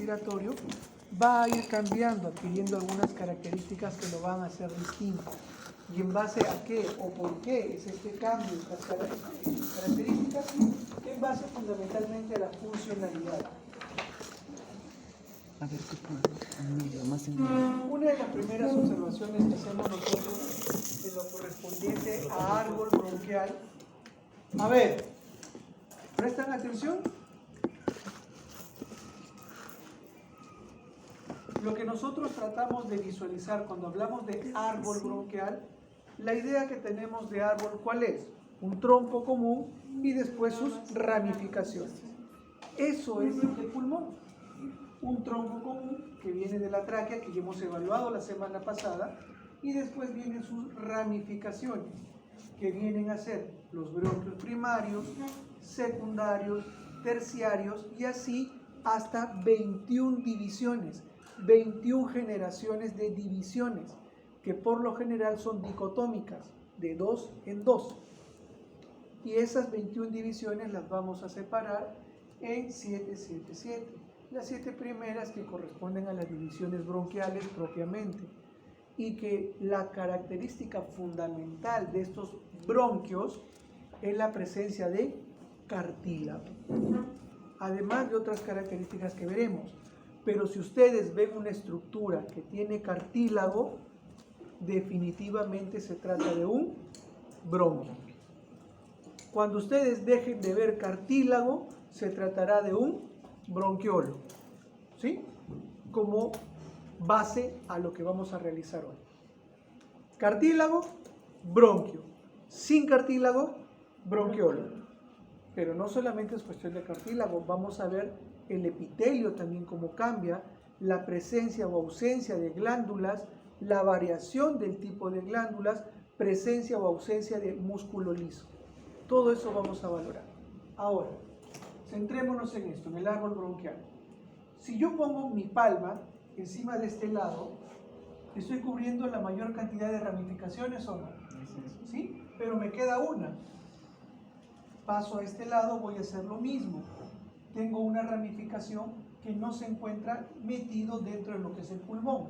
respiratorio va a ir cambiando, adquiriendo algunas características que lo van a hacer distinto. ¿Y en base a qué o por qué es este cambio, estas características? En base fundamentalmente a la funcionalidad. A ver, ¿qué punto? Más en medio. Una de las primeras observaciones que hacemos nosotros en lo correspondiente a árbol bronquial. A ver, ¿prestan atención? Lo que nosotros tratamos de visualizar cuando hablamos de árbol bronquial, la idea que tenemos de árbol, ¿cuál es? Un tronco común y después sus ramificaciones. Eso es el pulmón. Un tronco común que viene de la tráquea, que ya hemos evaluado la semana pasada, y después vienen sus ramificaciones, que vienen a ser los bronquios primarios, secundarios, terciarios, y así hasta 21 divisiones, 21 generaciones de divisiones, que por lo general son dicotómicas, de 2 en 2. Y esas 21 divisiones las vamos a separar en 7, 7, 7. Las 7 primeras que corresponden a las divisiones bronquiales propiamente, y que la característica fundamental de estos bronquios es la presencia de cartílago, además de otras características que veremos. Pero si ustedes ven una estructura que tiene cartílago, definitivamente se trata de un bronquio. Cuando ustedes dejen de ver cartílago, se tratará de un bronquiolo, ¿sí? Como base a lo que vamos a realizar hoy. Cartílago, bronquio. Sin cartílago, bronquiolo. Pero no solamente es cuestión de cartílago, vamos a ver el epitelio también cómo cambia, la presencia o ausencia de glándulas, la variación del tipo de glándulas, presencia o ausencia de músculo liso. Todo eso vamos a valorar. Ahora, centrémonos en esto, en el árbol bronquial. Si yo pongo mi palma encima de este lado, estoy cubriendo la mayor cantidad de ramificaciones o no, ¿sí? Pero me queda una. Paso a este lado, voy a hacer lo mismo. Tengo una ramificación que no se encuentra metido dentro de lo que es el pulmón.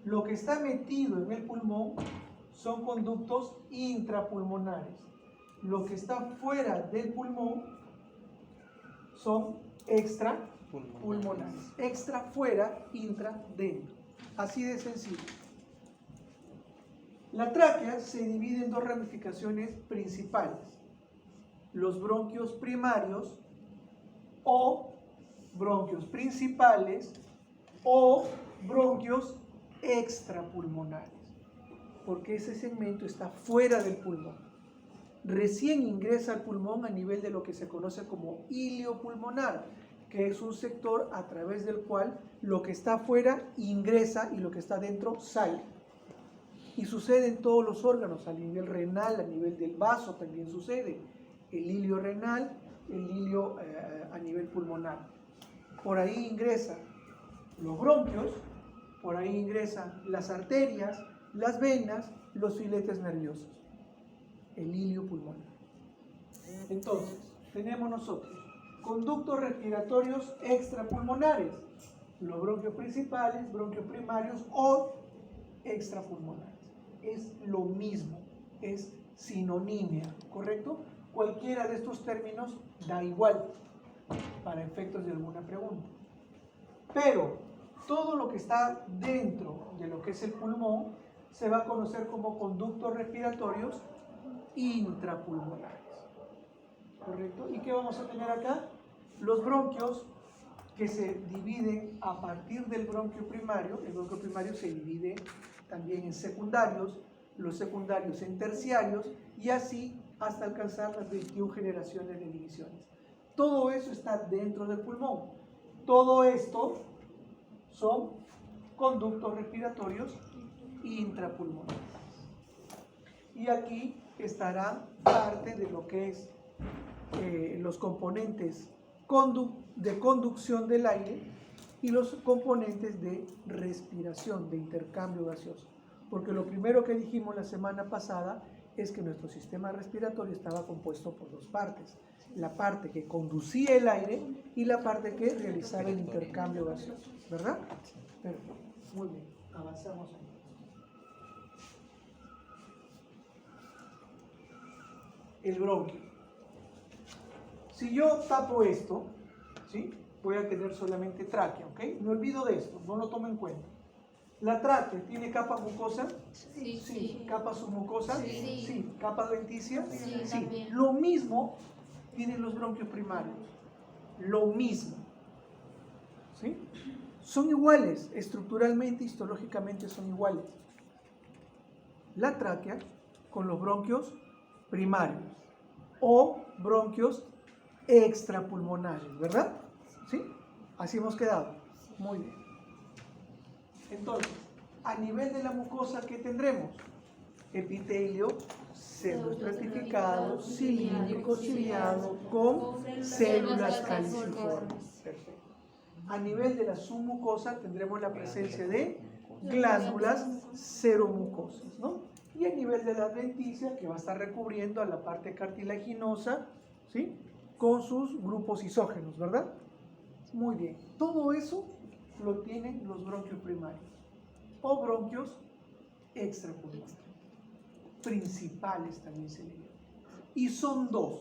Lo que está metido en el pulmón son conductos intrapulmonares. Lo que está fuera del pulmón son extrapulmonares. Extra, fuera, intra, dentro. Así de sencillo. La tráquea se divide en dos ramificaciones principales. Los bronquios primarios o bronquios principales o bronquios extrapulmonares, porque ese segmento está fuera del pulmón. Recién ingresa al pulmón a nivel de lo que se conoce como ilio pulmonar, que es un sector a través del cual lo que está afuera ingresa y lo que está dentro sale. Y sucede en todos los órganos, a nivel renal, a nivel del vaso también sucede. El ilio renal, el ilio a nivel pulmonar. Por ahí ingresan los bronquios, por ahí ingresan las arterias, las venas, los filetes nerviosos. El ilio pulmonar. Entonces, tenemos nosotros conductos respiratorios extrapulmonares, los bronquios principales, bronquios primarios o extrapulmonares. Es lo mismo, es sinonimia, ¿correcto? Cualquiera de estos términos da igual para efectos de alguna pregunta. Pero todo lo que está dentro de lo que es el pulmón se va a conocer como conductos respiratorios intrapulmonares. ¿Correcto? ¿Y qué vamos a tener acá? Los bronquios que se dividen a partir del bronquio primario. El bronquio primario se divide también en secundarios, los secundarios en terciarios y así hasta alcanzar las 21 generaciones de divisiones. Todo eso está dentro del pulmón. Todo esto son conductos respiratorios intrapulmonares. Y aquí estará parte de lo que es los componentes de conducción del aire y los componentes de respiración, de intercambio gaseoso. Porque lo primero que dijimos la semana pasada es que nuestro sistema respiratorio estaba compuesto por dos partes. la parte que conducía el aire y la parte que realizaba el intercambio gaseoso, ¿verdad? Perfecto. Muy bien, avanzamos ahí. El bronquio. Si yo tapo esto, ¿sí? Voy a tener solamente tráquea, ¿ok? Me olvido de esto, no lo tomo en cuenta. ¿La tráquea tiene capa mucosa? Sí. ¿Capa submucosa? Sí. ¿Capa adventicia? Sí. Lo mismo tienen los bronquios primarios. Lo mismo. ¿Sí? Son iguales, estructuralmente, histológicamente son iguales. La tráquea con los bronquios primarios o bronquios extrapulmonares, ¿verdad? ¿Sí? Así hemos quedado. Muy bien. Entonces, a nivel de la mucosa, ¿qué tendremos? Epitelio pseudoestratificado, cilíndrico, ciliado, con células caliciformes. Perfecto. A nivel de la submucosa tendremos la presencia de glándulas seromucosas, ¿no? Y a nivel de la adventicia, que va a estar recubriendo a la parte cartilaginosa, ¿sí? Con sus grupos isógenos, ¿verdad? Muy bien. Todo eso lo tienen los bronquios primarios o bronquios extrapulmonares. Principales también se le llama. Y son dos,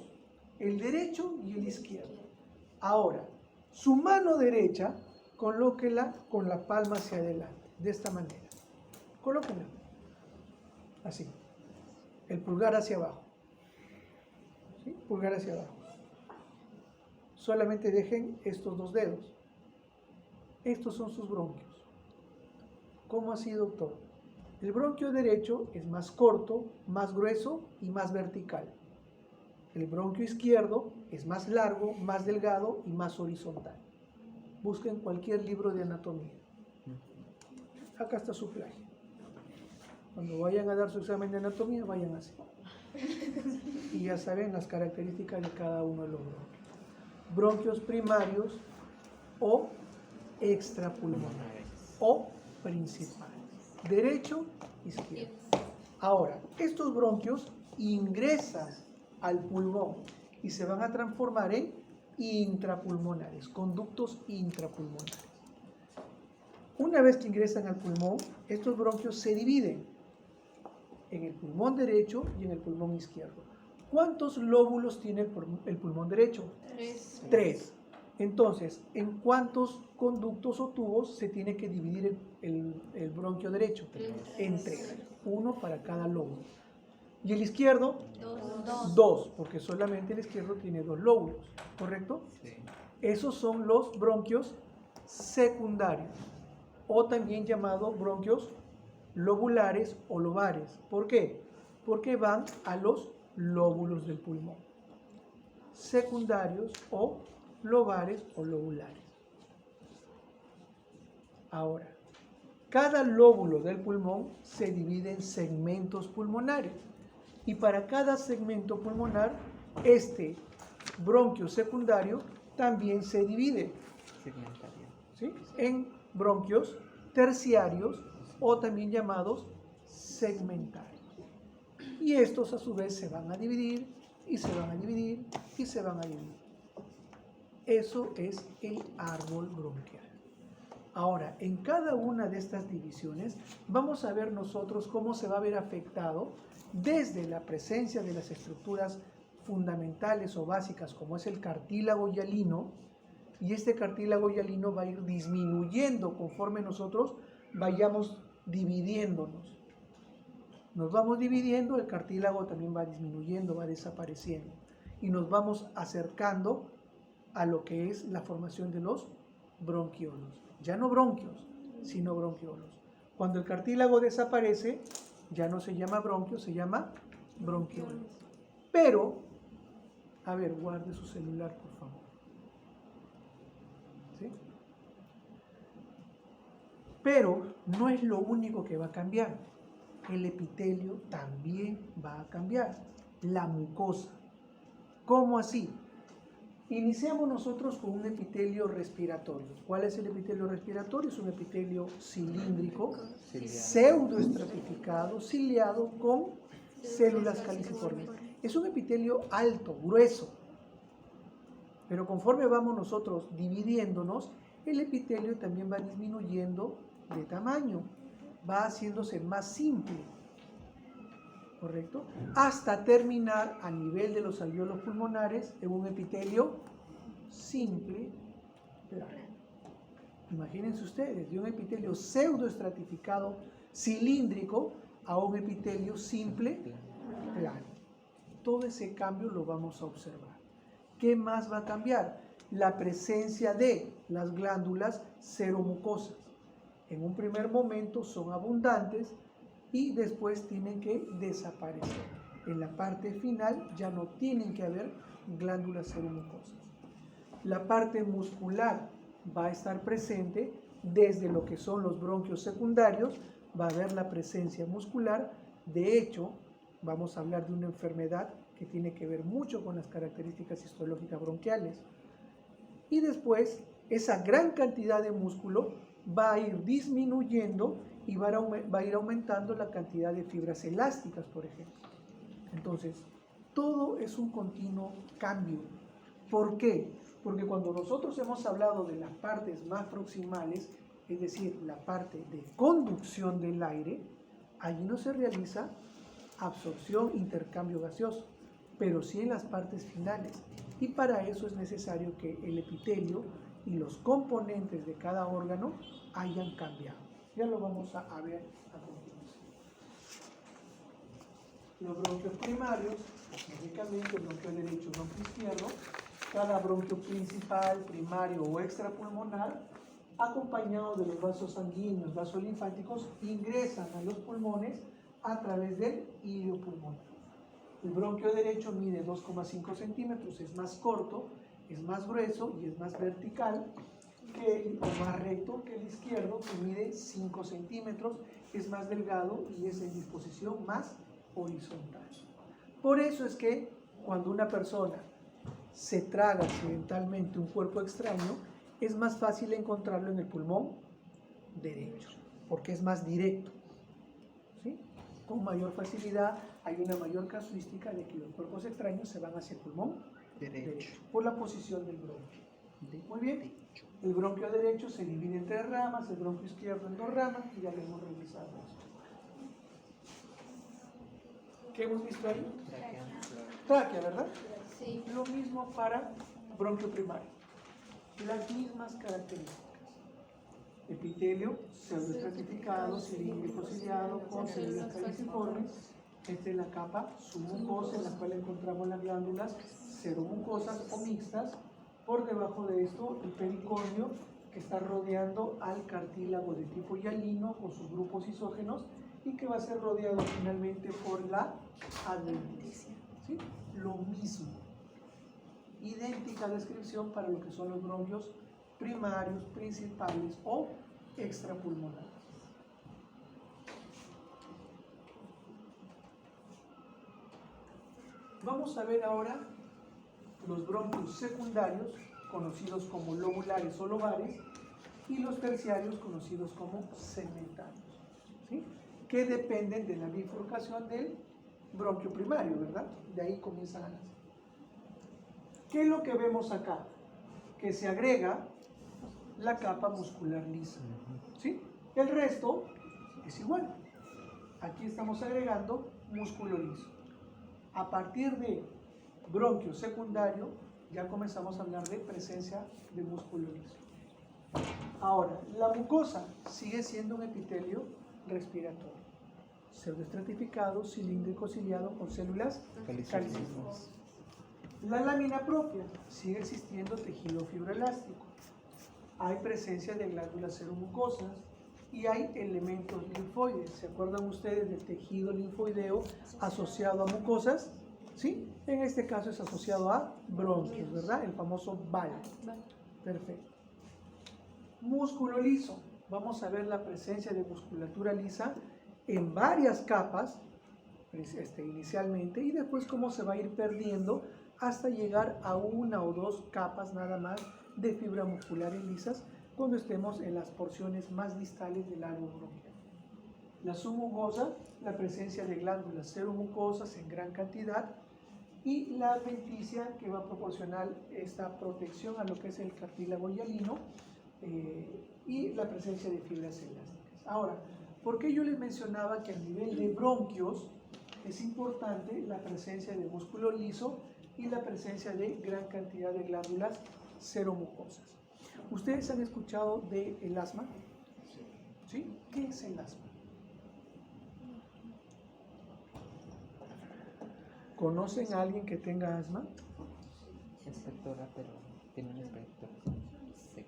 el derecho y el izquierdo. Ahora, su mano derecha, colóquela con la palma hacia adelante, de esta manera. Colóquela. Así. El pulgar hacia abajo. ¿Sí? Pulgar hacia abajo. Solamente dejen estos dos dedos. Estos son sus bronquios. ¿Cómo así, doctor? El bronquio derecho es más corto, más grueso y más vertical. El bronquio izquierdo es más largo, más delgado y más horizontal. Busquen cualquier libro de anatomía. Acá está su plagio. Cuando vayan a dar su examen de anatomía, vayan así. Y ya saben las características de cada uno de los bronquios. Bronquios primarios o extrapulmonares o principales. Derecho, izquierdo. Ahora, estos bronquios ingresan al pulmón y se van a transformar en intrapulmonares, conductos intrapulmonares. Una vez que ingresan al pulmón, estos bronquios se dividen en el pulmón derecho y en el pulmón izquierdo. ¿Cuántos lóbulos tiene el pulmón derecho? 3. Entonces, ¿en cuántos conductos o tubos se tiene que dividir el bronquio derecho? En 3. 1 para cada lóbulo. ¿Y el izquierdo? 2, porque solamente el izquierdo tiene 2 lóbulos, ¿correcto? Sí. Esos son los bronquios secundarios, o también llamados bronquios lobulares o lobares. ¿Por qué? Porque van a los lóbulos del pulmón. Secundarios o lobares o lobulares. Ahora, cada lóbulo del pulmón se divide en segmentos pulmonares. Y para cada segmento pulmonar, este bronquio secundario también se divide, ¿sí? En bronquios terciarios o también llamados segmentarios. Y estos a su vez se van a dividir y se van a dividir y se van a dividir. Eso es el árbol bronquial. Ahora, en cada una de estas divisiones vamos a ver nosotros cómo se va a ver afectado desde la presencia de las estructuras fundamentales o básicas como es el cartílago hialino, y este cartílago hialino va a ir disminuyendo conforme nosotros vayamos dividiéndonos. Nos vamos dividiendo, el cartílago también va disminuyendo, va desapareciendo y nos vamos acercando a lo que es la formación de los bronquiolos. Ya no bronquios, sino bronquiolos. Cuando el cartílago desaparece, ya no se llama bronquio, se llama bronquiolos. Pero, a ver, guarde su celular, por favor. ¿Sí? Pero no es lo único que va a cambiar. El epitelio también va a cambiar. La mucosa. ¿Cómo así? Iniciamos nosotros con un epitelio respiratorio. ¿Cuál es el epitelio respiratorio? Es un epitelio cilíndrico, pseudoestratificado, ciliado con células caliciformes. Es un epitelio alto, grueso, Pero conforme vamos nosotros dividiéndonos, el epitelio también va disminuyendo de tamaño, va haciéndose más simple, ¿correcto? Hasta terminar a nivel de los alvéolos pulmonares en un epitelio simple, plano. Imagínense ustedes, de un epitelio pseudoestratificado cilíndrico a un epitelio simple plano. Todo ese cambio lo vamos a observar. ¿Qué más va a cambiar? La presencia de las glándulas seromucosas. En un primer momento son abundantes y después tienen que desaparecer. En la parte final ya no tienen que haber glándulas seromucosas. La parte muscular va a estar presente desde lo que son los bronquios secundarios, va a haber la presencia muscular. De hecho, vamos a hablar de una enfermedad que tiene que ver mucho con las características histológicas bronquiales. Y después, esa gran cantidad de músculo va a ir disminuyendo y va a ir aumentando la cantidad de fibras elásticas, por ejemplo. Entonces, todo es un continuo cambio. ¿Por qué? Porque cuando nosotros hemos hablado de las partes más proximales, es decir, la parte de conducción del aire, allí no se realiza absorción, intercambio gaseoso, pero sí en las partes finales. Y para eso es necesario que el epitelio y los componentes de cada órgano hayan cambiado. Ya lo vamos a ver a continuación. Los bronquios primarios, lógicamente el bronquio derecho y el bronquio izquierdo, cada bronquio principal, primario o extrapulmonar, acompañado de los vasos sanguíneos, vasos linfáticos, ingresan a los pulmones a través del hilo pulmonar. El bronquio derecho mide 2,5 centímetros, es más corto, es más grueso y es más vertical o más recto que el izquierdo, que mide 5 centímetros, es más delgado y es en disposición más horizontal. Por eso es que cuando una persona se traga accidentalmente un cuerpo extraño, es más fácil encontrarlo en el pulmón derecho, porque es más directo, ¿sí? Con mayor facilidad hay una mayor casuística de que los cuerpos extraños se van hacia el pulmón derecho por la posición del bronquio. Muy bien, el bronquio derecho se divide en 3 ramas, el bronquio izquierdo en 2 ramas, y ya lo hemos revisado esto. ¿Qué hemos visto ahí? Tráquea, ¿verdad? Sí. Lo mismo para bronquio primario. Las mismas características. Epitelio pseudoestratificado, cilíndrico ciliado, con células caliciformes. Esta es la capa submucosa en la cual encontramos las glándulas seromucosas o mixtas. Por debajo de esto, el pericordio, que está rodeando al cartílago de tipo hialino con sus grupos isógenos y que va a ser rodeado finalmente por la adventicia. ¿Sí? Lo mismo. Idéntica descripción para lo que son los bronquios primarios, principales o extrapulmonares. Vamos a ver ahora los bronquios secundarios, conocidos como lobulares o lobares, y los terciarios, conocidos como segmentarios, ¿sí? Que dependen de la bifurcación del bronquio primario, ¿verdad? De ahí comienzan a nacer. ¿Qué es lo que vemos acá? Que se agrega la capa muscular lisa, ¿sí? El resto es igual. Aquí estamos agregando músculo liso. A partir de bronquio secundario, ya comenzamos a hablar de presencia de músculo liso. Ahora, la mucosa sigue siendo un epitelio respiratorio, pseudoestratificado, cilíndrico ciliado con células caliciformes. La lámina propia, sigue existiendo tejido fibroelástico. Hay presencia de glándulas seromucosas y hay elementos linfoides. ¿Se acuerdan ustedes del tejido linfoideo asociado a mucosas? ¿Sí? En este caso es asociado a bronquios, ¿verdad? El famoso BAL. Perfecto. Músculo liso. Vamos a ver la presencia de musculatura lisa en varias capas, inicialmente, y después cómo se va a ir perdiendo hasta llegar a 1 o 2 capas nada más de fibras musculares lisas cuando estemos en las porciones más distales del árbol bronquial. La submucosa, la presencia de glándulas seromucosas en gran cantidad, y la adventicia, que va a proporcionar esta protección a lo que es el cartílago hialino, y la presencia de fibras elásticas. Ahora, ¿por qué yo les mencionaba que a nivel de bronquios es importante la presencia de músculo liso y la presencia de gran cantidad de glándulas seromucosas? ¿Ustedes han escuchado del asma? ¿Sí? ¿Qué es el asma? ¿Conocen a alguien que tenga asma? Inspectora, pero tiene un inspector. Sí.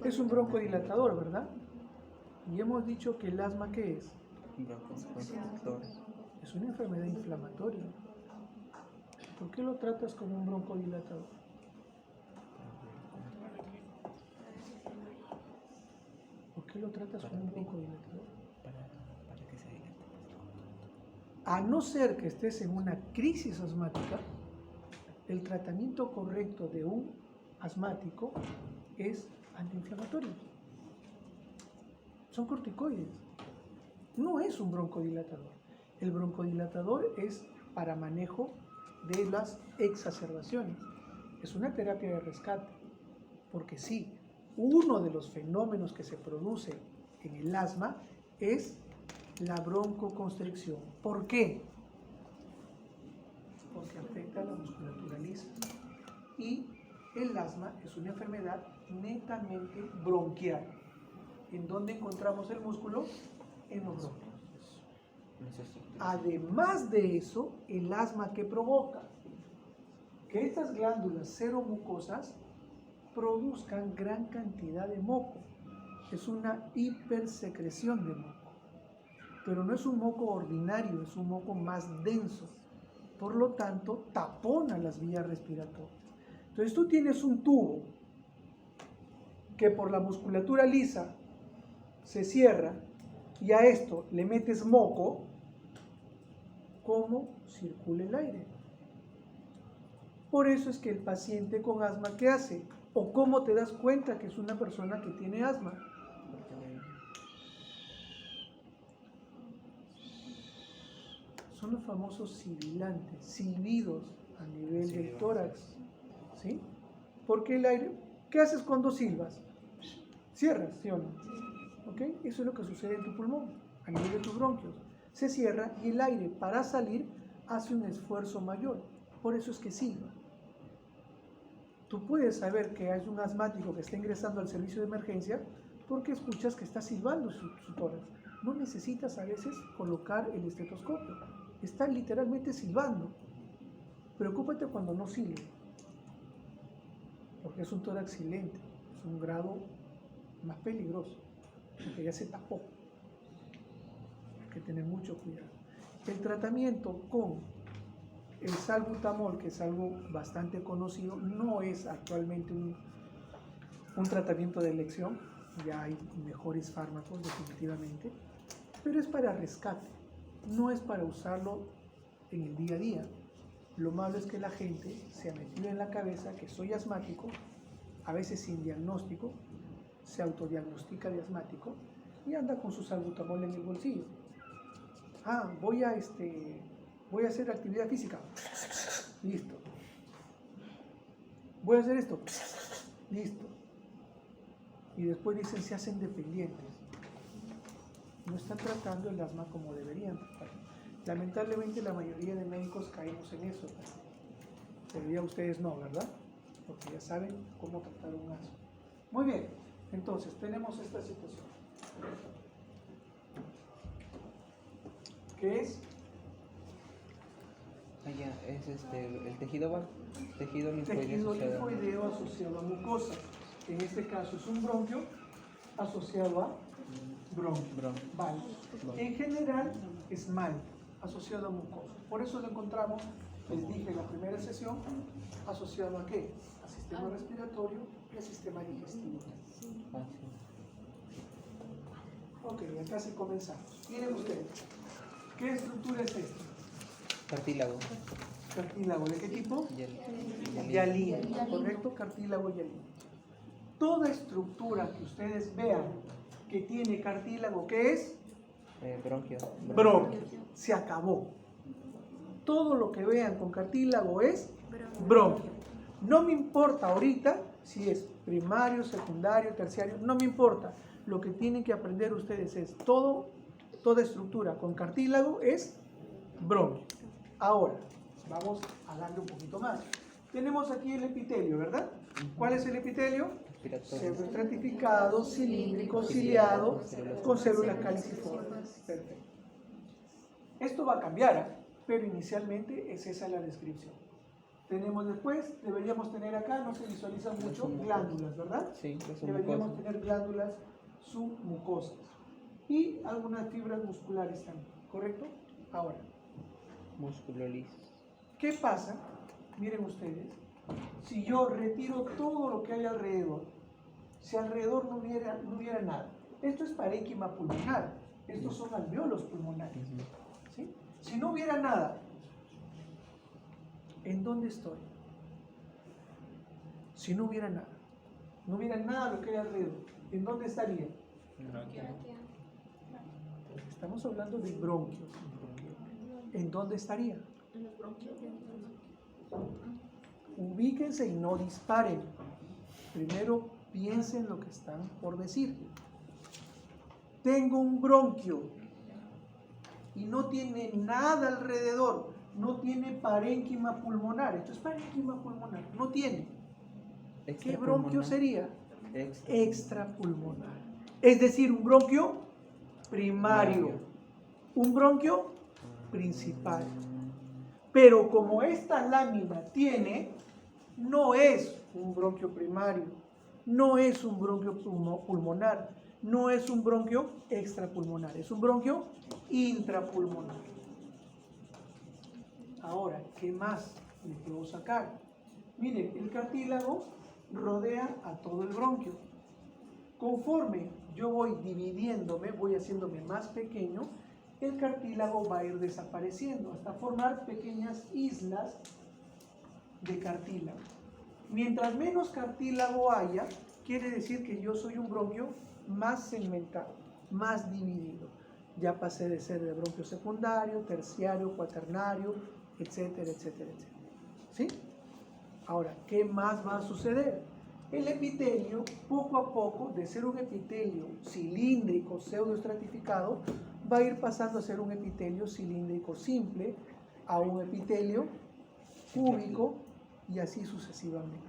Es un broncodilatador, ¿verdad? Y hemos dicho que el asma, ¿qué es? Broncoconstrictor. Es una enfermedad inflamatoria. ¿Por qué lo tratas como un broncodilatador? ¿Por qué lo tratas como un broncodilatador? Para que se dilate. A no ser que estés en una crisis asmática, el tratamiento correcto de un asmático es antiinflamatorio. Son corticoides. No es un broncodilatador. El broncodilatador es para manejo de las exacerbaciones. Es una terapia de rescate. Porque sí, uno de los fenómenos que se produce en el asma es la broncoconstricción. ¿Por qué? Porque afecta a la musculatura lisa. Y el asma es una enfermedad netamente bronquial. ¿En dónde encontramos el músculo? En los bronquios. Además de eso, el asma que provoca que estas glándulas seromucosas produzcan gran cantidad de moco. Es una hipersecreción de moco. Pero no es un moco ordinario, es un moco más denso. Por lo tanto, tapona las vías respiratorias. Entonces tú tienes un tubo que por la musculatura lisa se cierra y a esto le metes moco, ¿cómo circula el aire? Por eso es que el paciente con asma, ¿qué hace? ¿O cómo te das cuenta que es una persona que tiene asma? Son los famosos sibilantes, silbidos a nivel del tórax, ¿sí? Porque el aire, ¿qué haces cuando silbas? Cierras, ¿sí o no? ¿Ok? Eso es lo que sucede en tu pulmón, a nivel de tus bronquios. Se cierra y el aire para salir hace un esfuerzo mayor. Por eso es que silba. Tú puedes saber que hay un asmático que está ingresando al servicio de emergencia porque escuchas que está silbando su tórax. No necesitas a veces colocar el estetoscopio. Está literalmente silbando. Preocúpate cuando no silbe, porque es un tórax silente, es un grado más peligroso, porque ya se tapó. Hay que tener mucho cuidado. El tratamiento con el salbutamol, que es algo bastante conocido, no es actualmente un tratamiento de elección, ya hay mejores fármacos definitivamente, pero es para rescate, no es para usarlo en el día a día. Lo malo es que la gente se ha metido en la cabeza que soy asmático, a veces sin diagnóstico, se autodiagnostica de asmático y anda con su salbutamol en el bolsillo. Ah, voy a hacer actividad física. Listo. Voy a hacer esto. Listo. Y después dicen, se hacen dependientes. No están tratando el asma como deberían tratar. Lamentablemente la mayoría de médicos caemos en eso. Pero ya ustedes no, ¿verdad? Porque ya saben cómo tratar un asma. Muy bien. Entonces, tenemos esta situación. ¿Qué es? Allá es el tejido linfoideo Tejido asociado. linfoideo asociado a mucosa. En este caso es un bronquio asociado a bronquio. Vale. En general es mal asociado a mucosa. Por eso lo encontramos, les dije en la primera sesión, asociado a ¿qué? Al sistema respiratorio y al sistema digestivo. Ah, sí. Ok, ya casi comenzamos. Miren ustedes, ¿qué estructura es esta? Cartílago. Cartílago, ¿de qué tipo? Hialino. Hialino, ¿correcto? Cartílago hialino. Toda estructura que ustedes vean que tiene cartílago, ¿qué es? Bronquio. Bronquio. Se acabó. Todo lo que vean con cartílago es bronquio. No me importa ahorita si es primario, secundario, terciario, no me importa. Lo que tienen que aprender ustedes es toda estructura con cartílago es bronquio. Ahora, vamos a darle un poquito más. Tenemos aquí el epitelio, ¿verdad? ¿Cuál es el epitelio? Pseudoestratificado, cilíndrico, ciliado, con células caliciformes. Perfecto. Esto va a cambiar, pero inicialmente es esa la descripción. Tenemos después, deberíamos tener acá, no se visualizan mucho, glándulas, ¿verdad? Sí, Deberíamos tener glándulas submucosas y algunas fibras musculares también, ¿correcto? Ahora, músculo liso. ¿qué pasa? Miren ustedes, si yo retiro todo lo que hay alrededor, si alrededor no hubiera nada. Esto es parénquima pulmonar, estos son alveolos pulmonares. ¿Sí? Si no hubiera nada, ¿en dónde estoy? Si no hubiera nada, no hubiera nada de lo que hay alrededor, ¿en dónde estaría? Estamos hablando de bronquios. ¿En dónde estaría? Ubíquense y no disparen. Primero piensen lo que están por decir. Tengo un bronquio y no tiene nada alrededor, no tiene parénquima pulmonar. Esto es parénquima pulmonar, no tiene. ¿Qué bronquio sería? Extrapulmonar. Es decir, un bronquio primario, un bronquio principal. Pero como esta lámina tiene, no es un bronquio primario, no es un bronquio pulmonar, no es un bronquio extrapulmonar, es un bronquio intrapulmonar. Ahora, ¿qué más le puedo sacar? Miren, el cartílago rodea a todo el bronquio. Conforme yo voy dividiéndome, voy haciéndome más pequeño, el cartílago va a ir desapareciendo hasta formar pequeñas islas de cartílago. Mientras menos cartílago haya, quiere decir que yo soy un bronquio más segmentado, más dividido. Ya pasé de ser de bronquio secundario, terciario, cuaternario, etcétera, etcétera, etcétera. ¿Sí? Ahora, ¿qué más va a suceder? El epitelio, poco a poco, de ser un epitelio cilíndrico, pseudoestratificado, va a ir pasando a ser un epitelio cilíndrico simple, a un epitelio cúbico y así sucesivamente.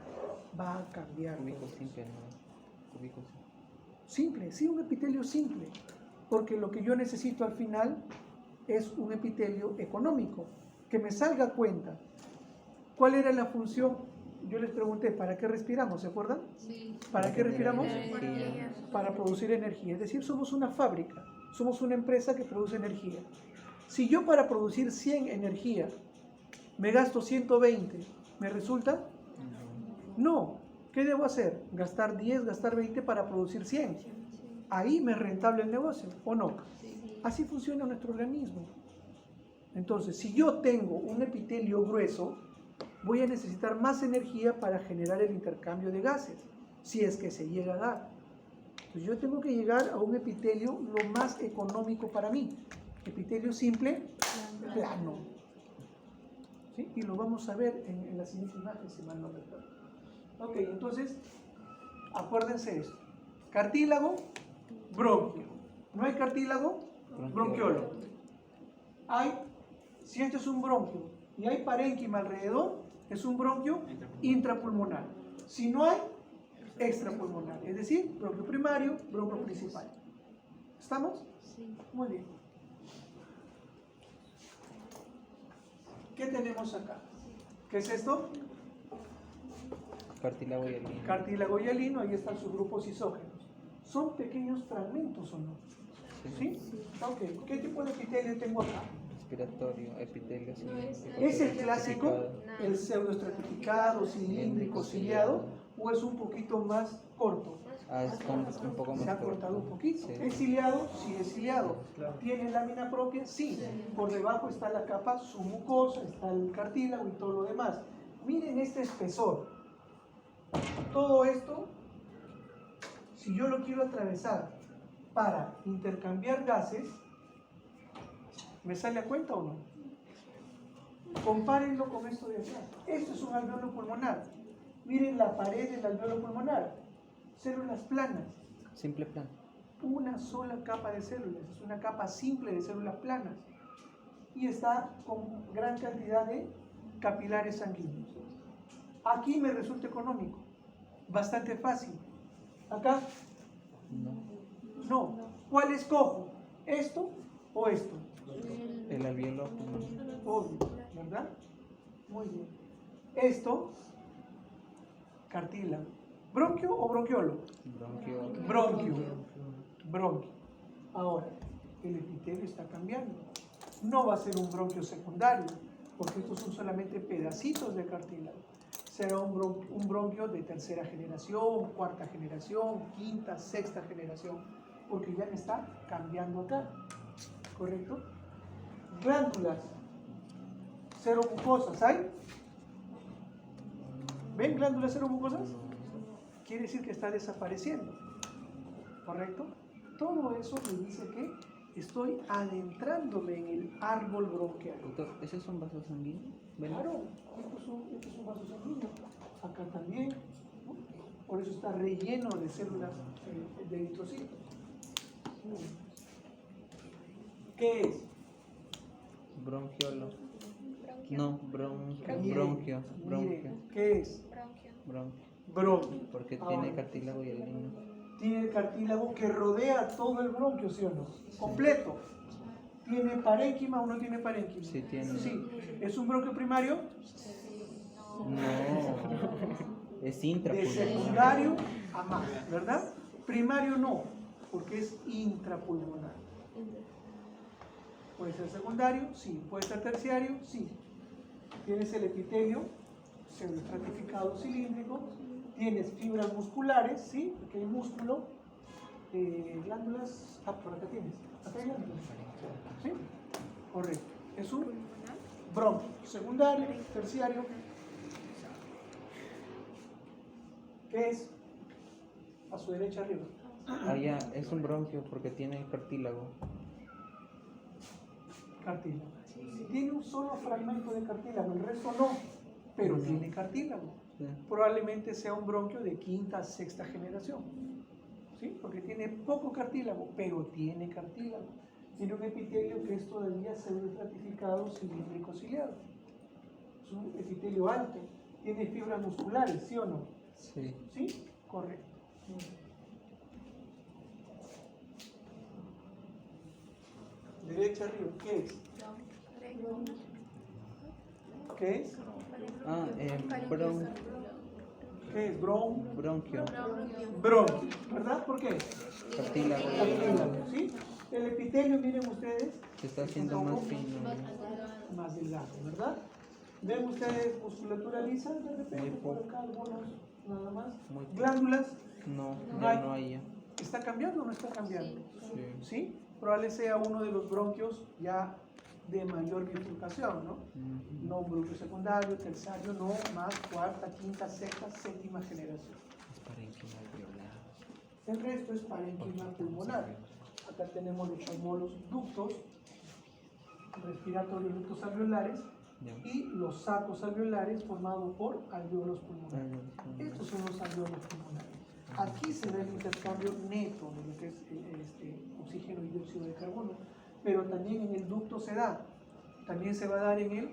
Va a cambiar. Cúbico simple, ¿no? Cúbico simple, sí, un epitelio simple, porque lo que yo necesito al final es un epitelio económico, que me salga a cuenta. ¿Cuál era la función? Yo les pregunté, ¿para qué respiramos? ¿Se acuerdan? Sí. ¿Para qué respiramos? Energía. Para producir energía. Es decir, somos una fábrica, somos una empresa que produce energía. Si yo para producir 100 energía Me gasto 120. ¿Me resulta? No. ¿Qué debo hacer? Gastar 10, gastar 20 para producir 100. Ahí me es rentable el negocio, ¿o no? Así funciona nuestro organismo. Entonces, si yo tengo un epitelio grueso, voy a necesitar más energía para generar el intercambio de gases, si es que se llega a dar. Entonces, yo tengo que llegar a un epitelio lo más económico para mí. Epitelio simple, plano. ¿Sí? Y lo vamos a ver en la siguiente imagen, si mal no recuerdo. Ok, entonces, acuérdense esto. Cartílago, bronquio. No hay cartílago, bronquiolo. Si esto es un bronquio y hay parénquima alrededor, es un bronquio intrapulmonar. Si no hay, extrapulmonar. Es decir, bronquio primario, bronquio principal. ¿Estamos? Sí. Muy bien. ¿Qué tenemos acá? ¿Qué es esto? Cartílago hialino. Cartílago hialino, ahí están sus grupos isógenos. ¿Son pequeños fragmentos o no? ¿Sí? Ok. ¿Qué tipo de epitelio tengo acá? Respiratorio, epitelio cilíndrico. ¿Es el clásico, estratificado. el pseudoestratificado, cilíndrico, ciliado, o es un poquito más corto? Es un poco más Se ha corto. cortado un poquito. Sí. ¿Es ciliado? Sí, es ciliado. ¿Tiene lámina propia? Sí. Por debajo está la capa submucosa, está el cartílago y todo lo demás. Miren este espesor. Todo esto, si yo lo quiero atravesar para intercambiar gases, ¿me sale a cuenta o no? Compárenlo con esto de acá. Esto es un alveolo pulmonar. Miren la pared del alveolo pulmonar. Células planas. Simple plano. Una sola capa de células. Es una capa simple de células planas. Y está con gran cantidad de capilares sanguíneos. Aquí me resulta económico. Bastante fácil. Acá, No. no. ¿Cuál escojo? ¿Esto o esto? El alveolo pulmonar. Obvio, ¿verdad? Muy bien. Esto, cartílago. ¿Bronquio o bronquiolo? Bronquio. Bronquio. Bronquio. Ahora, el epitelio está cambiando. No va a ser un bronquio secundario, porque estos son solamente pedacitos de cartílago. Será un bronquio de tercera generación, cuarta generación, quinta, sexta generación, porque ya me está cambiando acá. ¿Correcto? Glándulas seromucosas, ¿hay? ¿Ven glándulas seromucosas? Quiere decir que está desapareciendo, ¿correcto? Todo eso me dice que estoy adentrándome en el árbol bronquial. Doctor, ¿ese es un vaso sanguíneo? Claro, esto es un vaso sanguíneo. Acá también, ¿no? Por eso está relleno de células de eritrocitos. ¿Qué es? Bronquiolo. No, bronquio. Miren, Bronquio. Bronquio. miren, ¿qué es? Bronquio. Bronquio. Porque Ahora, tiene cartílago hialino. tiene el cartílago que rodea todo el bronquio, ¿sí o no? Completo. ¿Tiene parénquima o no tiene parénquima? Sí, tiene. Sí. ¿Es un bronquio primario? No. Es De intrapulmonar. secundario a más, ¿verdad? Primario no, porque es intrapulmonar. Puede ser secundario, sí. Puede ser terciario, sí. Tienes el epitelio pseudoestratificado cilíndrico, tienes fibras musculares, sí, porque hay músculo, glándulas, por acá tienes, acá hay glándulas, ¿sí? Correcto. Es un bronquio, secundario, terciario. ¿Qué es? A su derecha arriba. Ah, ya, es un bronquio porque tiene cartílago. Cartílago. Tiene un solo fragmento de cartílago, el resto no, pero tiene cartílago. Sí. Probablemente sea un bronquio de quinta, sexta generación, ¿sí? Porque tiene poco cartílago, pero tiene cartílago. Tiene un epitelio que es todavía pseudoestratificado, cilíndrico ciliado. Es un epitelio alto, tiene fibras musculares, ¿sí o no? Sí. ¿Sí? Correcto. Derecha arriba, ¿qué es? ¿Qué es? Ah, ¿Qué es? bronquio. Bronquio, ¿verdad? ¿Por qué? Cartílago. Cartílago, ¿sí? El epitelio, miren ustedes, Se está haciendo más fino. más delgado, ¿verdad? ¿Ven ustedes musculatura lisa? De repente Muy por poco. acá algunos, nada más. Muy poco. Glándulas, No, No ya hay. no hay ya. ¿está cambiando o no está cambiando? Sí. ¿Sí? Probable sea uno de los bronquios ya de mayor bifurcación, ¿no? Ujú. No un bronquio secundario, terciario, no, más cuarta, quinta, sexta, séptima generación. Es parénquima alveolar. El resto es parénquima pulmonar. Acá tenemos los alveolos ductos, respiratorios ductos alveolares Ya. y los sacos alveolares formados por alveolos pulmonares. Estos son los alveolos pulmonares. Aquí se da el intercambio neto de lo que es oxígeno y dióxido de carbono, pero también en el ducto se da. También se va a dar en el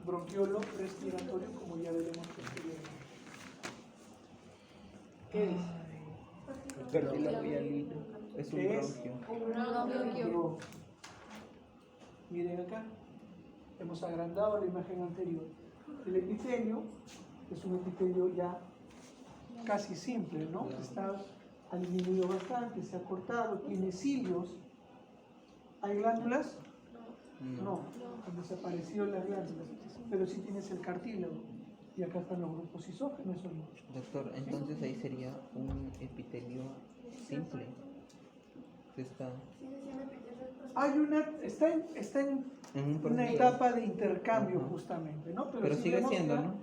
bronquiolo respiratorio, como ya veremos posteriormente. ¿Qué es? Cartílago hialino. Es un ¿Qué es? bronquio. Bronquio. Miren acá, hemos agrandado la imagen anterior. El epitelio es un epitelio ya casi simple, ¿no? Está ha disminuido bastante, se ha cortado, tiene cilios. ¿Hay glándulas? No, han desaparecido las glándulas, pero sí tienes el cartílago. Y acá están los grupos isógenos, ¿o no? Doctor, entonces ahí sería un epitelio simple. Está Hay está en en un una proceso. etapa de intercambio Ajá. justamente, ¿no? Pero sí sigue vemos siendo, ya ¿no?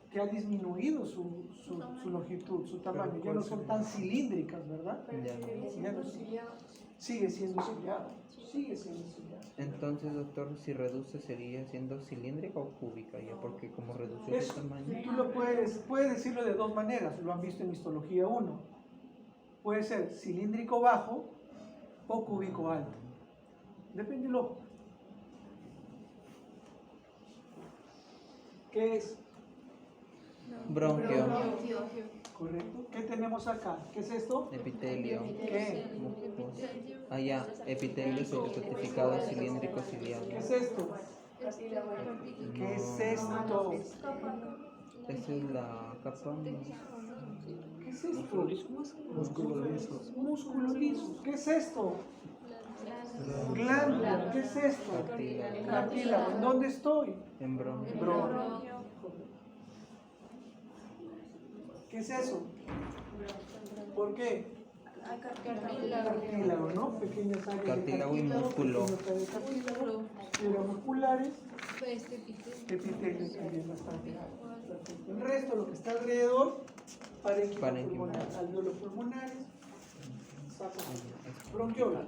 que ha disminuido su longitud, su tamaño. Ya no son tan cilíndricas, ¿verdad? Ya. Ya no sigue siendo ciliado. Sigue siendo ciliado. Entonces, doctor, si reduce sería siendo cilíndrica o cúbica ya, porque como redució Eso, su tamaño. tú lo puedes decirlo de dos maneras, lo han visto en histología 1. Puede ser cilíndrico bajo o cúbico alto. Depende del ojo. ¿Qué es? Bronquio, ¿Correcto? ¿Qué tenemos acá? ¿Qué es esto? epitelio, ¿Qué? músculos. Ah, ya, epitelio certificado cilíndrico ciliado. ¿Qué es esto? ¿Qué es esto? Esa es la capa. ¿Qué es esto? Músculo liso. Músculo liso. ¿Qué es esto? Glándula. ¿Qué es esto? Cartílago. Cartílago. ¿En dónde estoy? En bronquio. Bronquio. ¿Qué es eso? ¿Por qué? Cartílago, ¿no? Pequeñas áreas de Cartílago y músculo. pequeñas áreas de cartílago, fibras musculares, epitelio también bastante alto. Perfecto. El resto, lo que está alrededor, parénquima Parénquima. pulmonar, alveolos pulmonares, sacos, bronquiola.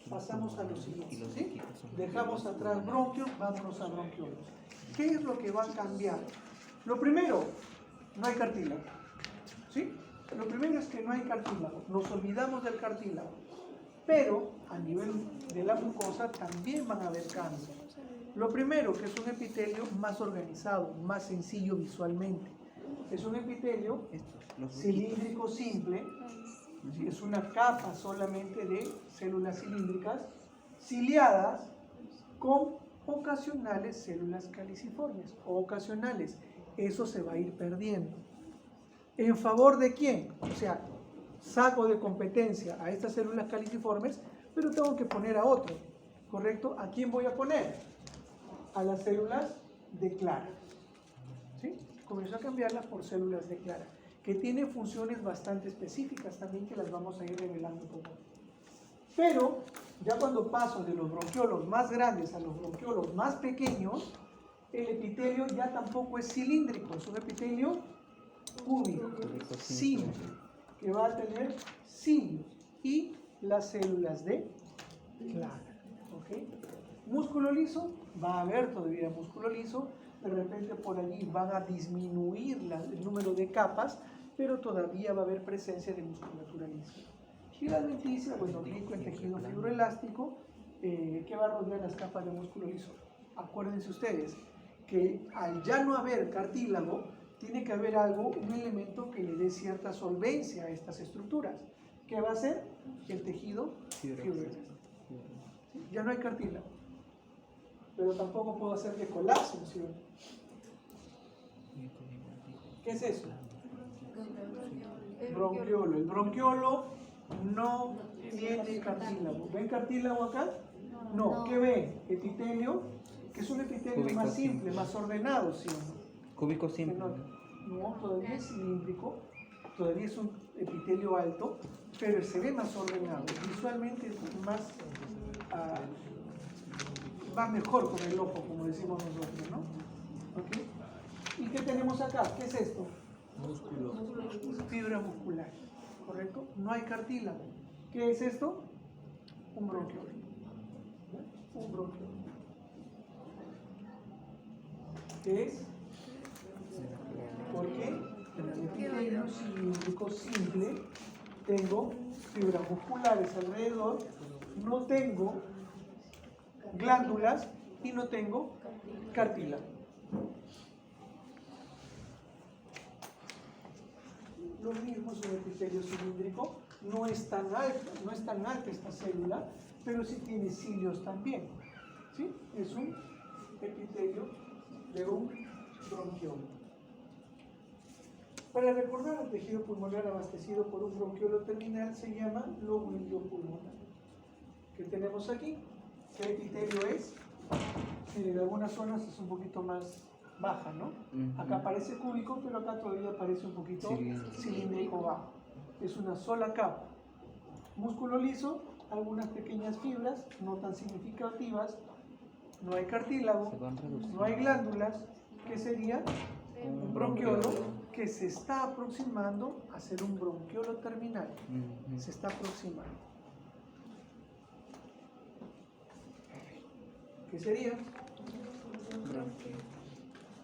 Pasamos a lo siguiente, ¿sí? Dejamos atrás bronquios, vámonos a bronquiolos. ¿Qué es lo que va a cambiar? Lo primero, no hay cartílago, ¿sí? Lo primero es que no hay cartílago, nos olvidamos del cartílago, pero a nivel de la mucosa también van a haber cambios. Lo primero, que es un epitelio más organizado, más sencillo visualmente. Es un epitelio cilíndrico simple, ¿sí? Es una capa solamente de células cilíndricas, ciliadas, con ocasionales células caliciformes, o ocasionales. Eso se va a ir perdiendo. ¿En favor de quién? O sea, saco de competencia a estas células caliciformes, pero tengo que poner a otro, ¿correcto? ¿A quién voy a poner? A las células de Clara. ¿Sí? Comienzo a cambiarlas por células de Clara, que tienen funciones bastante específicas también, que las vamos a ir revelando poco. Pero, ya cuando paso de los bronquiolos más grandes a los bronquiolos más pequeños, el epitelio ya tampoco es cilíndrico, es un epitelio cúbico, simple, que va a tener cilios y las células de Clara. ¿Ok? Músculo liso, va a haber todavía músculo liso, de repente por allí van a disminuir el número de capas, pero todavía va a haber presencia de musculatura lisa. Y la adventicia, bueno, rico en tejido fibroelástico, que va a rodear las capas de músculo liso. Acuérdense ustedes que al ya no haber cartílago, tiene que haber algo, un elemento que le dé cierta solvencia a estas estructuras. ¿Qué va a ser? El tejido fibroelástico. ¿Sí? Ya no hay cartílago, pero tampoco puedo hacer que colapse, ¿no es cierto? ¿Qué es eso? Bronquiolo. El bronquiolo no tiene cartílago. ¿Ven cartílago acá? No. ¿Qué ven? Epitelio que es un epitelio Cúbico más simple, simple. más ordenado, ¿sí o no? Cúbico simple. No, todavía es cilíndrico, todavía es un epitelio alto, pero se ve más ordenado, visualmente es más, va mejor con el ojo, como decimos nosotros, ¿no? ¿Ok? ¿Y qué tenemos acá? ¿Qué es esto? Músculo. Fibra muscular, ¿correcto? No hay cartílago. ¿Qué es esto? Un bronquiolo. Un bronquiolo. ¿Qué es? Porque en el epitelio cilíndrico simple tengo fibras musculares alrededor, no tengo glándulas y no tengo cartílago. Lo mismo es un epitelio cilíndrico, no es tan alta esta célula, pero sí tiene cilios también. ¿Sí? Es un epitelio de un bronquiolo. Para recordar el tejido pulmonar abastecido por un bronquiolo terminal se llama lobulillo pulmonar. ¿Qué tenemos aquí? ¿Qué epitelio es? En algunas zonas es un poquito más baja, ¿no? Acá parece cúbico, pero acá todavía parece un poquito cilíndrico bajo. Es una sola capa. Músculo liso, algunas pequeñas fibras, no tan significativas, no hay cartílago, no hay glándulas, ¿qué sería? Un bronquiolo que se está aproximando a ser un bronquiolo terminal. Se está aproximando. ¿Qué sería?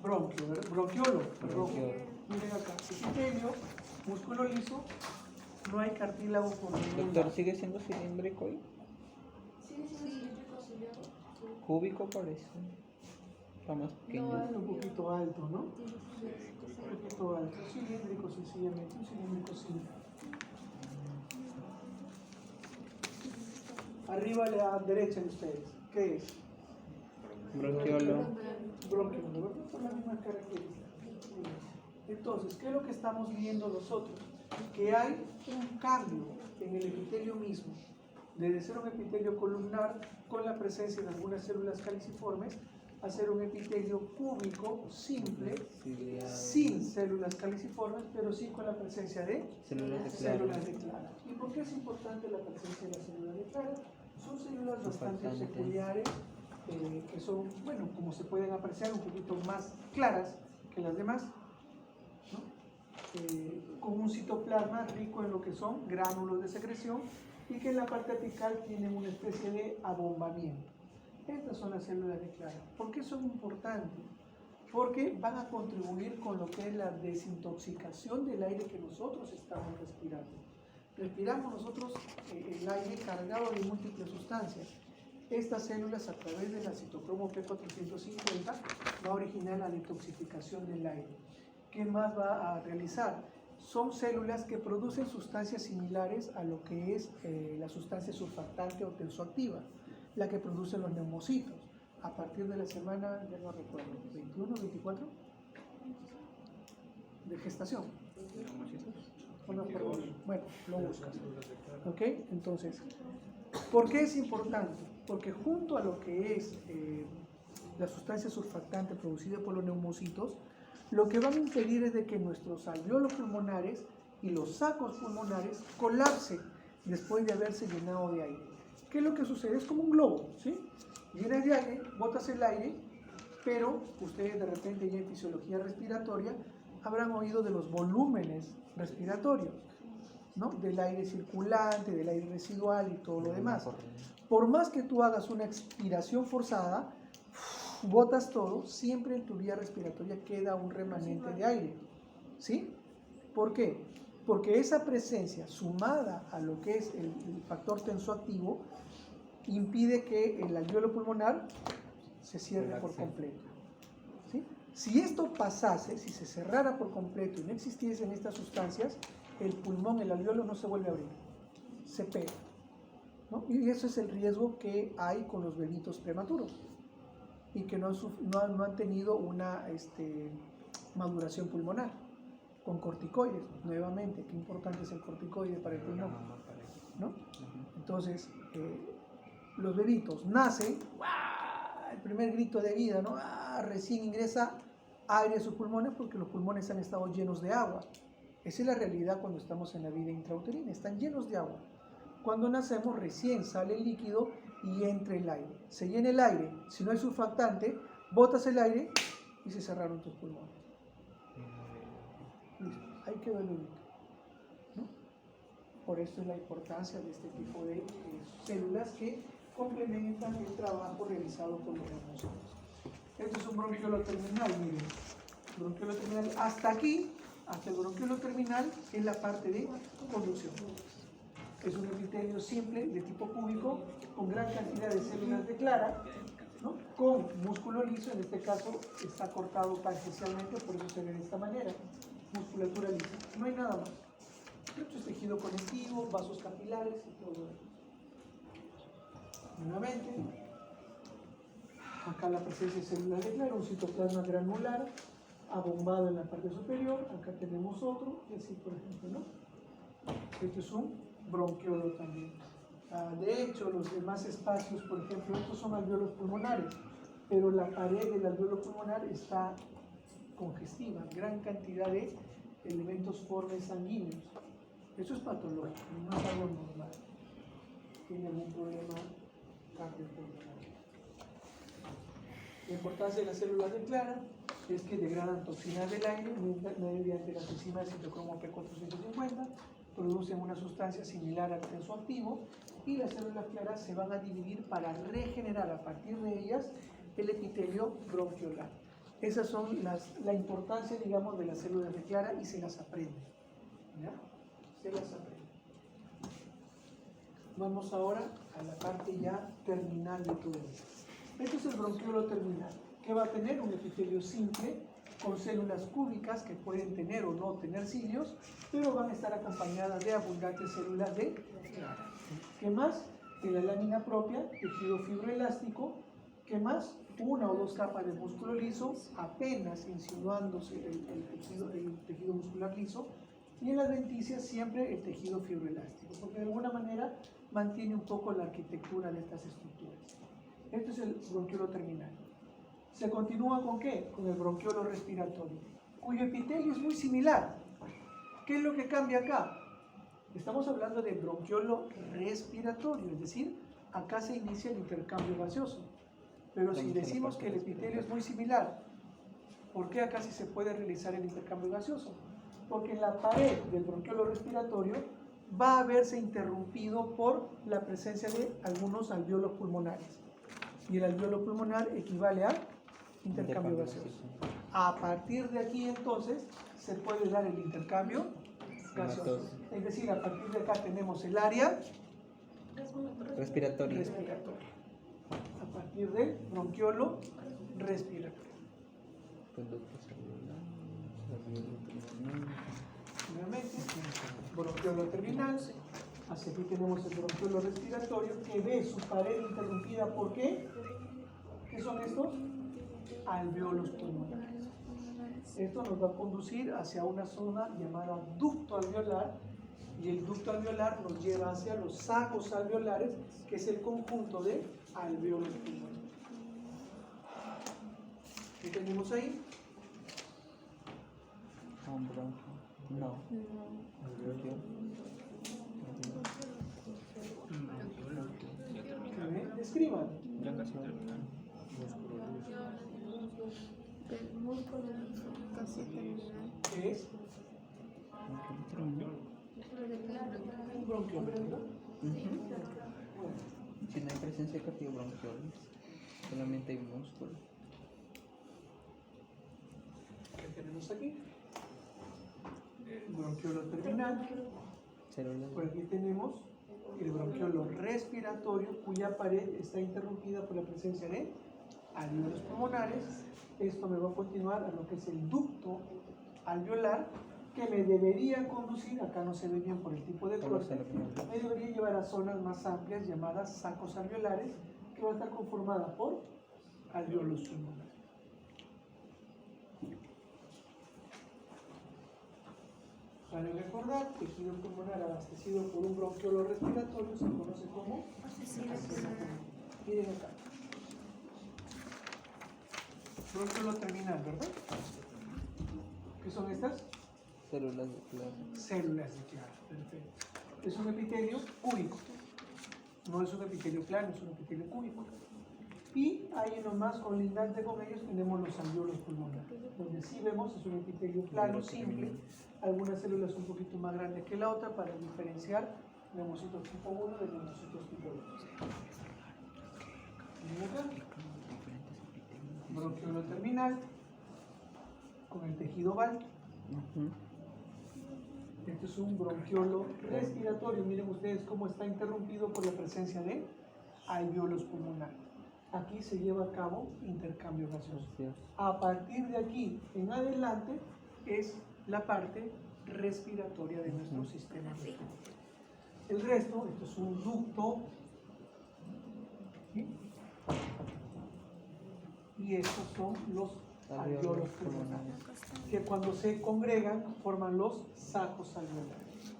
Bronquiolo. Miren acá, epitelio, músculo liso, no hay cartílago por ningún Doctor, lado. ¿sigue siendo cilíndrico ahí? Cúbico parece. Está más pequeño. Es un poquito alto, ¿no? Un poquito alto. Cilíndrico sencillamente, un cilíndrico simple. Arriba a la derecha de ustedes, ¿qué es? Bronquiolo. Bronquiolo, son las mismas características. Entonces, ¿qué es lo que estamos viendo nosotros? Que hay un cambio en el epitelio mismo, de ser un epitelio columnar con la presencia de algunas células caliciformes a ser un epitelio cúbico simple, sin células caliciformes, pero sí con la presencia de células de Clara. ¿Y por qué es importante la presencia de las células de Clara? Son células bastante peculiares, que son, bueno, como se pueden apreciar, un poquito más claras que las demás, ¿no? Con un citoplasma rico en lo que son gránulos de secreción y que en la parte apical tienen una especie de abombamiento. Estas son las células de Clara. ¿Por qué son importantes? Porque van a contribuir con lo que es la desintoxicación del aire que nosotros estamos respirando. Respiramos nosotros el aire cargado de múltiples sustancias. Estas células, a través de la citocromo P450, va a originar la detoxificación del aire. ¿Qué más va a realizar? Son células que producen sustancias similares a lo que es la sustancia surfactante o tensoactiva, la que producen los neumocitos. A partir de la semana, ya no recuerdo, 21, 24 de gestación. Bueno, lo buscas. ¿Ok? Entonces, ¿por qué es importante? Porque junto a lo que es la sustancia surfactante producida por los neumocitos, lo que van a impedir es de que nuestros alvéolos pulmonares y los sacos pulmonares colapsen después de haberse llenado de aire. ¿Qué es lo que sucede? Es como un globo, ¿sí? Llenas de aire, botas el aire, pero ustedes de repente ya en fisiología respiratoria habrán oído de los volúmenes respiratorios, ¿no? Del aire circulante, del aire residual y todo lo demás. Por más que tú hagas una expiración forzada, botas todo, siempre en tu vía respiratoria queda un remanente de aire, ¿sí? ¿Por qué? Porque esa presencia sumada a lo que es el factor tensoactivo impide que el alvéolo pulmonar se cierre por completo, ¿sí? Si esto pasase, si se cerrara por completo y no existiesen estas sustancias, el pulmón, el alvéolo no se vuelve a abrir, se pega, ¿no? Y eso es el riesgo que hay con los bebitos prematuros y que no han tenido una maduración pulmonar con corticoides. Nuevamente, qué importante es el corticoide para el pulmón, ¿no? Entonces, los bebitos nacen el primer grito de vida, ¿no? Recién ingresa aire a sus pulmones porque los pulmones han estado llenos de agua. Esa es la realidad cuando estamos en la vida intrauterina, están llenos de agua. Cuando nacemos recién sale el líquido y entra el aire. Se llena el aire, si no hay surfactante, botas el aire y se cerraron tus pulmones. Listo, ahí quedó el bebito, ¿no? Por eso es la importancia de este tipo de células que complementan el trabajo realizado por los nosotros. Esto es un bronquiolo terminal, miren. Bronquiolo terminal hasta aquí, hasta el bronquiolo terminal, es la parte de conducción. Es un epitelio simple de tipo cúbico con gran cantidad de células de clara, ¿no? Con músculo liso, en este caso está cortado tangencialmente, por eso se ve de esta manera, musculatura lisa. No hay nada más. Esto es tejido conectivo, vasos capilares y todo eso. Nuevamente, acá la presencia de células de clara, un citoplasma granular abombado en la parte superior, acá tenemos otro, y así por ejemplo, ¿no? Esto es un bronquiolo también. De hecho, los demás espacios, por ejemplo, estos son alvéolos pulmonares, pero la pared del alvéolo pulmonar está congestiva, gran cantidad de elementos formes sanguíneos. Eso es patológico, no es algo normal. Tiene algún problema cardiopulmonar. La importancia de las células de clara es que degradan toxinas del aire mediante las enzimas citocromo P450, producen una sustancia similar al tensoactivo y las células claras se van a dividir para regenerar a partir de ellas el epitelio bronquiolar. Esas son la importancia, digamos, de las células de clara y se las aprende. ¿Ya? Se las aprende. Vamos ahora a la parte ya terminal de todo esto. Este es el bronquiolo terminal, que va a tener un epitelio simple con células cúbicas que pueden tener o no tener cilios, pero van a estar acompañadas de abundantes células de clara. ¿Qué más? En la lámina propia, tejido fibroelástico. ¿Qué más? Una o dos capas de músculo liso, apenas insinuándose el tejido muscular liso. Y en las denticias siempre el tejido fibroelástico, porque de alguna manera mantiene un poco la arquitectura de estas estructuras. Este es el bronquiolo terminal. ¿Se continúa con qué? Con el bronquiolo respiratorio, cuyo epitelio es muy similar. ¿Qué es lo que cambia acá? Estamos hablando de bronquiolo respiratorio, es decir, acá se inicia el intercambio gaseoso. Pero si decimos que el epitelio es muy similar, ¿por qué acá sí se puede realizar el intercambio gaseoso? Porque en la pared del bronquiolo respiratorio va a verse interrumpido por la presencia de algunos alvéolos pulmonares. Y el alvéolo pulmonar equivale a intercambio gaseoso. A partir de aquí entonces se puede dar el intercambio gaseoso. Es decir, a partir de acá tenemos el área respiratoria. A partir del bronquiolo respiratorio. Nuevamente, bronquiolo terminal. Hacia aquí tenemos el bronquiolo respiratorio que ve su pared interrumpida. ¿Por qué? ¿Qué son estos? Alvéolos pulmonares. Esto nos va a conducir hacia una zona llamada ducto alveolar, y el ducto alveolar nos lleva hacia los sacos alveolares, que es el conjunto de alvéolos pulmonares. ¿Qué tenemos ahí? No. Escriban. El músculo liso casi terminal. ¿Qué es? Un bronquiolo, ¿verdad? Si no hay presencia de cardiobronquioles, solamente hay músculo. ¿Qué tenemos aquí? El bronquiolo terminal. Células. Por aquí tenemos el bronquiolo respiratorio, cuya pared está interrumpida por la presencia de alvéolos pulmonares. Esto me va a continuar a lo que es el ducto alveolar, que me debería conducir, acá no se ve bien por el tipo de corte, me debería llevar a zonas más amplias llamadas sacos alveolares, que va a estar conformada por alvéolos pulmonares. Para recordar, tejido pulmonar abastecido por un bronquiolo respiratorio se conoce como fascículo. Miren acá. Bronquiolo terminal, ¿verdad? ¿Qué son estas? Células de clase. Células de Clara, perfecto. Es un epitelio cúbico. No es un epitelio plano, es un epitelio cúbico. Y ahí nomás, colindante con ellos, tenemos los alvéolos pulmonares. Donde sí vemos es un epitelio plano, simple. Algunas células un poquito más grandes que la otra para diferenciar neumocitos tipo 1 de neumocitos tipo 2. Bronquiolo terminal con el tejido oval. Este es un bronquiolo respiratorio. Miren ustedes cómo está interrumpido por la presencia de alvéolos pulmonares. Aquí se lleva a cabo intercambio gaseoso. A partir de aquí en adelante es la parte respiratoria de nuestro sistema respiratorio. El resto, esto es un ducto, ¿sí? Y estos son los alvéolos pulmonares, que cuando se congregan forman los sacos alveolares.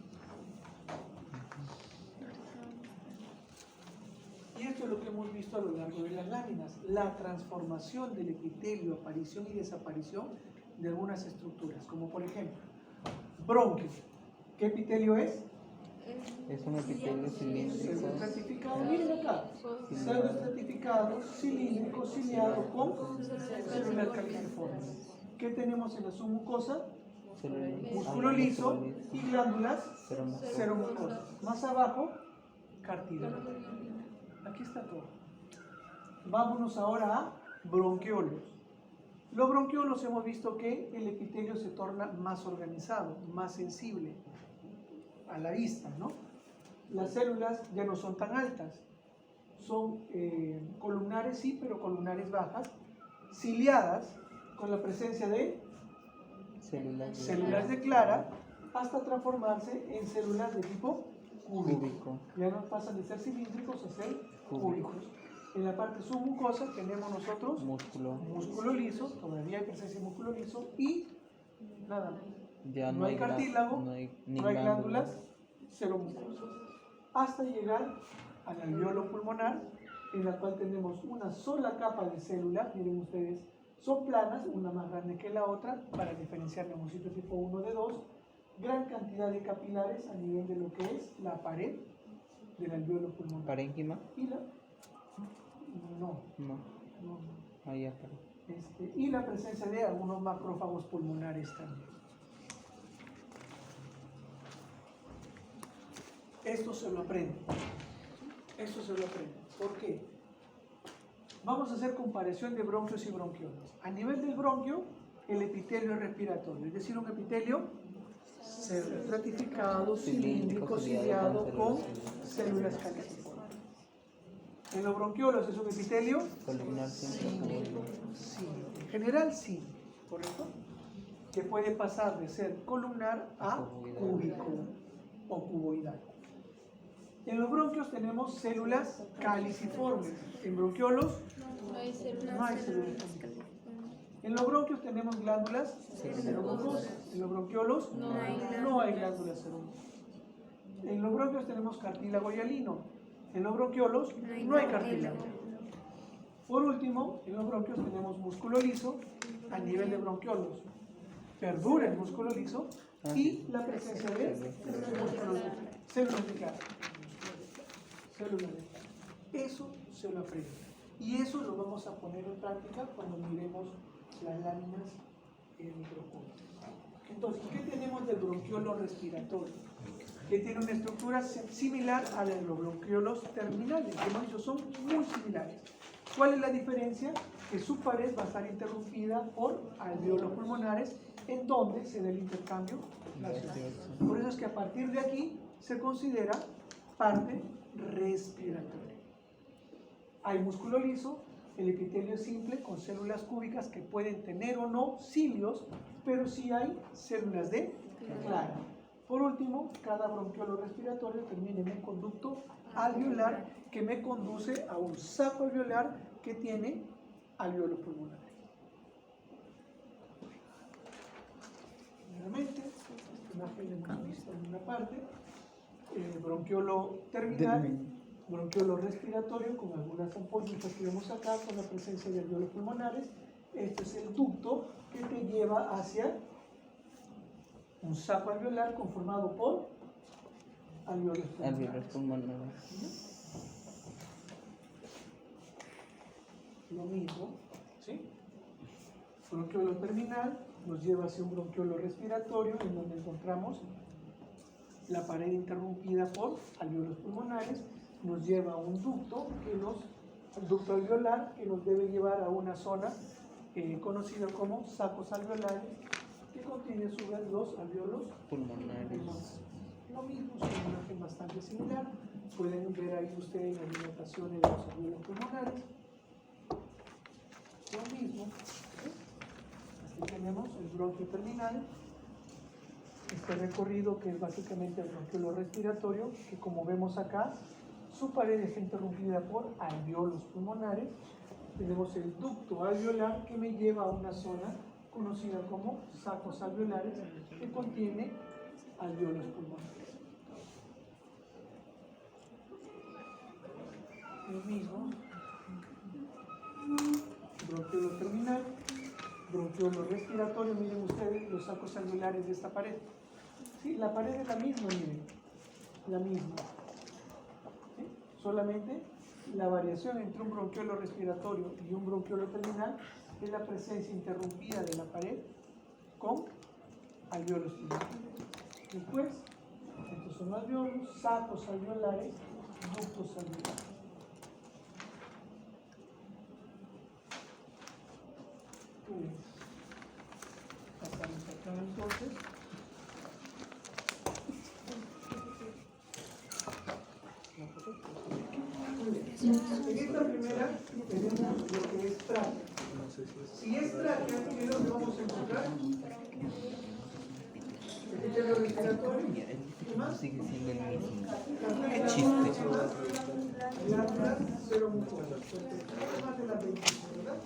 Y esto es lo que hemos visto a lo largo de las láminas, la transformación del epitelio, aparición y desaparición de algunas estructuras, como por ejemplo, bronquio. ¿Qué epitelio es? Es un epitelio cilíndrico. Pseudoestratificado, miren acá, pseudoestratificado, cilíndrico, ciliado con células caliciformes. ¿Qué tenemos en la submucosa? Músculo liso y glándulas seromucosas. Más abajo, cartílago. Aquí está todo. Vámonos ahora a bronquiolos. Los bronquiolos hemos visto que el epitelio se torna más organizado, más sensible a la vista, ¿no? Las células ya no son tan altas, son columnares, sí, pero columnares bajas, ciliadas con la presencia de células de Clara, hasta transformarse en células de tipo cúbico. Ya no pasan de ser cilíndricos a ser cúbicos. En la parte submucosa tenemos nosotros músculo liso, todavía hay presencia de músculo liso y nada más. Ya No hay cartílago, no hay glándulas seromucosas. Hasta llegar al alvéolo pulmonar, en la cual tenemos una sola capa de células, miren ustedes, son planas, una más grande que la otra, para diferenciar neumocitos tipo 1 de 2, gran cantidad de capilares a nivel de lo que es la pared del alvéolo pulmonar. ¿Parénquima? Y la... No. Ahí acá. Y la presencia de algunos macrófagos pulmonares también. Esto se lo aprende. ¿Por qué? Vamos a hacer comparación de bronquios y bronquiolos. A nivel del bronquio, el epitelio es respiratorio, es decir, un epitelio estratificado, cilíndrico, ciliado con células caliciformes. En los bronquiolos es un epitelio Columnar simple. sí, en general sí, ¿correcto? Que puede pasar de ser columnar a cúbico o cuboidal. En los bronquios tenemos células caliciformes. En bronquiolos No hay células. no hay células caliciformes. En los bronquios tenemos glándulas seromucosas. En los bronquiolos No hay no hay glándulas seromucosas. En los bronquios tenemos cartílago y alino. En los bronquiolos no hay cartílago. Por último, en los bronquios tenemos músculo liso a nivel de bronquiolos. Perdura el músculo liso y la presencia de células de Clara. Eso se lo aprende. Y eso lo vamos a poner en práctica cuando miremos las láminas microscópicas. Entonces, ¿qué tenemos del bronquiolo respiratorio? Que tiene una estructura similar a la de los bronquiolos terminales, que hemos dicho son muy similares. ¿Cuál es la diferencia? Que su pared va a estar interrumpida por alvéolos pulmonares, en donde se da el intercambio gaseoso. Por eso es que a partir de aquí se considera parte respiratoria. Hay músculo liso, el epitelio es simple con células cúbicas que pueden tener o no cilios, pero sí hay células de Clara. Por último, cada bronquiolo respiratorio termina en un conducto alveolar que me conduce a un saco alveolar que tiene alvéolos pulmonares. Nuevamente, esta imagen la hemos visto en una parte. Bronquiolo terminal, bronquiolo respiratorio con algunas ampollitas que vemos acá con la presencia de alvéolos pulmonares Este es el ducto que te lleva hacia un saco alveolar conformado por alveolos Alveolos pulmonares. pulmonares. Lo mismo, ¿sí? Bronquiolo terminal nos lleva hacia un bronquiolo respiratorio en donde encontramos la pared interrumpida por alveolos pulmonares, nos lleva a un ducto el ducto alveolar que nos debe llevar a una zona conocida como sacos alveolares, que contiene a su vez los alveolos Pulmonares. Lo mismo, es una imagen bastante similar. Pueden ver ahí ustedes las limitaciones de los alveolos pulmonares. Lo mismo. Aquí tenemos el bronquio terminal. Este recorrido que es básicamente el bronquiolo respiratorio, que como vemos acá, su pared está interrumpida por alveolos pulmonares. Tenemos el ducto alveolar que me lleva a una zona conocida como sacos alveolares, que contiene alveolos pulmonares. Lo mismo, bronquiolo terminal, bronquiolo respiratorio. Miren ustedes los sacos alveolares de esta pared. Sí, la pared es la misma, miren, la misma. ¿Sí? Solamente la variación entre un bronquiolo respiratorio y un bronquiolo terminal es la presencia interrumpida de la pared con alveolos pulmonares. Después, estos son alveolos, sacos alveolares, ductos alveolares. Pasamos acá entonces. En esta primera tenemos lo que es tráquea. Si es tráquea, ¿qué es lo que vamos a encontrar? El sistema respiratorio. ¿Qué más? Sigue siendo el mismo. Las Chiste. glándulas seromucosas. Más de las 25, ¿verdad?